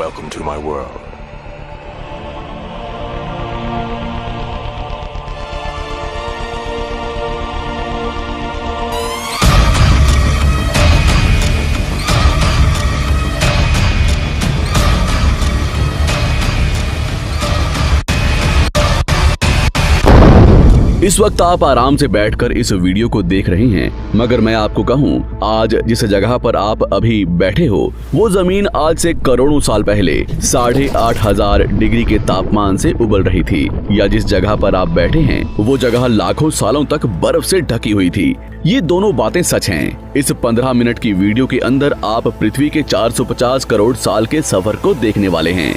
Welcome to my world. इस वक्त आप आराम से बैठकर इस वीडियो को देख रहे हैं, मगर मैं आपको कहूं, आज जिस जगह पर आप अभी बैठे हो वो जमीन आज से करोड़ों साल पहले 8,500 डिग्री के तापमान से उबल रही थी, या जिस जगह पर आप बैठे हैं वो जगह लाखों सालों तक बर्फ से ढकी हुई थी। ये दोनों बातें सच हैं। इस 15 मिनट की वीडियो के अंदर आप पृथ्वी के 450 करोड़ साल के सफर को देखने वाले हैं।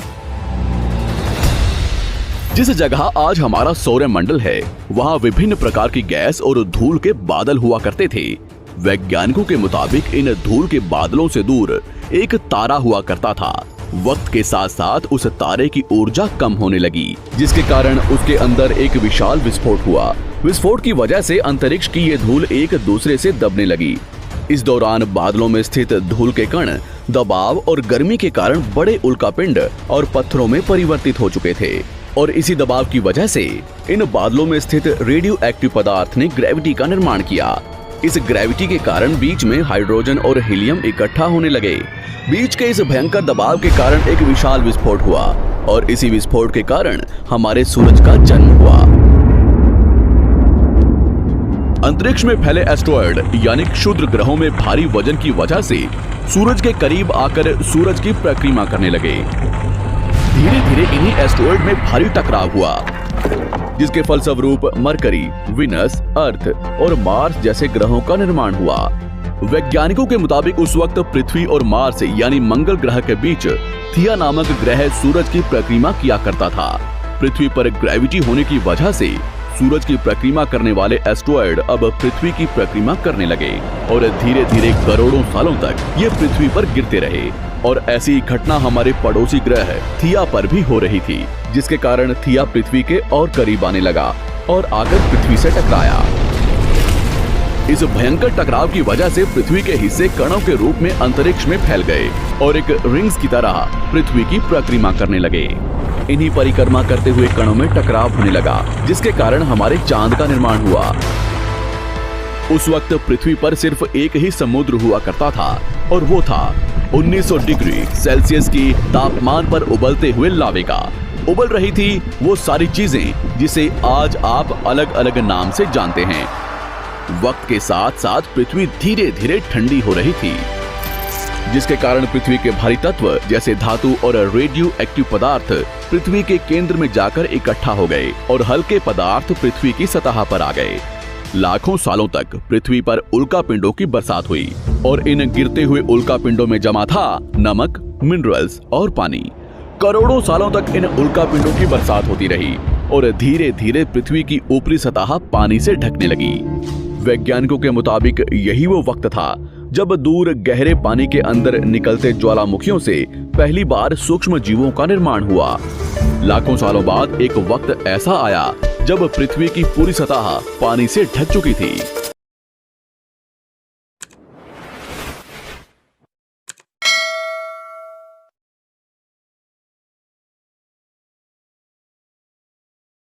जिस जगह आज हमारा सौरमंडल है वहाँ विभिन्न प्रकार की गैस और धूल के बादल हुआ करते थे। वैज्ञानिकों के मुताबिक इन धूल के बादलों से दूर एक तारा हुआ करता था। वक्त के साथ साथ उस तारे की ऊर्जा कम होने लगी, जिसके कारण उसके अंदर एक विशाल विस्फोट हुआ। विस्फोट की वजह से अंतरिक्ष की ये धूल एक दूसरे से दबने लगी। इस दौरान बादलों में स्थित धूल के कण दबाव और गर्मी के कारण बड़े उल्कापिंड और पत्थरों में परिवर्तित हो चुके थे, और इसी दबाव की वजह से इन बादलों में स्थित रेडियो एक्टिव पदार्थ ने ग्रेविटी का निर्माण किया। इस ग्रेविटी के कारण बीच में हाइड्रोजन और हीलियम इकट्ठा होने लगे। बीच के इस भयंकर दबाव के कारण एक विशाल विस्फोट हुआ, और इसी विस्फोट के कारण हमारे सूरज का जन्म हुआ। अंतरिक्ष में फैले एस्ट्रॉयड यानी क्षुद्र ग्रहों में भारी वजन की वजह से सूरज के करीब आकर सूरज की परिक्रमा करने लगे। धीरे धीरे इन्हीं एस्ट्रॉयड में भारी टकराव हुआ, जिसके फलस्वरूप मरकरी, विनस, अर्थ और मार्स जैसे ग्रहों का निर्माण हुआ। वैज्ञानिकों के मुताबिक उस वक्त पृथ्वी और मार्स यानी मंगल ग्रह के बीच थिया नामक ग्रह सूरज की परिक्रमा किया करता था। पृथ्वी पर ग्रेविटी होने की वजह से सूरज की परिक्रमा करने वाले एस्ट्रॉयड अब पृथ्वी की परिक्रमा करने लगे, और धीरे धीरे करोड़ों सालों तक ये पृथ्वी पर गिरते रहे। और ऐसी घटना हमारे पड़ोसी ग्रह थिया पर भी हो रही थी, जिसके कारण थिया पृथ्वी के और करीब आने लगा और आकर पृथ्वी से टकराया। इस भयंकर टकराव की वजह से पृथ्वी के हिस्से कणों के रूप में अंतरिक्ष में फैल गए और एक रिंग्स की तरह पृथ्वी की परिक्रमा करने लगे। इन्हीं परिक्रमा करते हुए कणों में टकराव होने लगा, जिसके कारण हमारे चांद का निर्माण हुआ। उस वक्त पृथ्वी पर सिर्फ एक ही समुद्र हुआ करता था, और वो था 1900 डिग्री सेल्सियस की तापमान पर उबलते हुए लावे का। उबल रही थी वो सारी चीजें जिसे आज आप अलग अलग नाम से जानते हैं। वक्त के साथ साथ पृथ्वी धीरे धीरे ठंडी हो रही थी, जिसके कारण पृथ्वी के भारी तत्व जैसे धातु और रेडियो एक्टिव पदार्थ पृथ्वी के केंद्र में जाकर इकट्ठा हो गए, और हल्के पदार्थ पृथ्वी की सतह पर आ गए। लाखों सालों तक पृथ्वी पर उल्कापिंडों की बरसात हुई, और इन गिरते हुए उल्कापिंडों में जमा था नमक, मिनरल्स और पानी। करोड़ों सालों तक इन उल्कापिंडों की बरसात होती रही, और धीरे धीरे पृथ्वी की ऊपरी सतह पानी से ढकने लगी। वैज्ञानिकों के मुताबिक यही वो वक्त था जब दूर गहरे पानी के अंदर निकलते ज्वालामुखियों से पहली बार सूक्ष्म जीवों का निर्माण हुआ। लाखों सालों बाद एक वक्त ऐसा आया जब पृथ्वी की पूरी सतह पानी से ढक चुकी थी।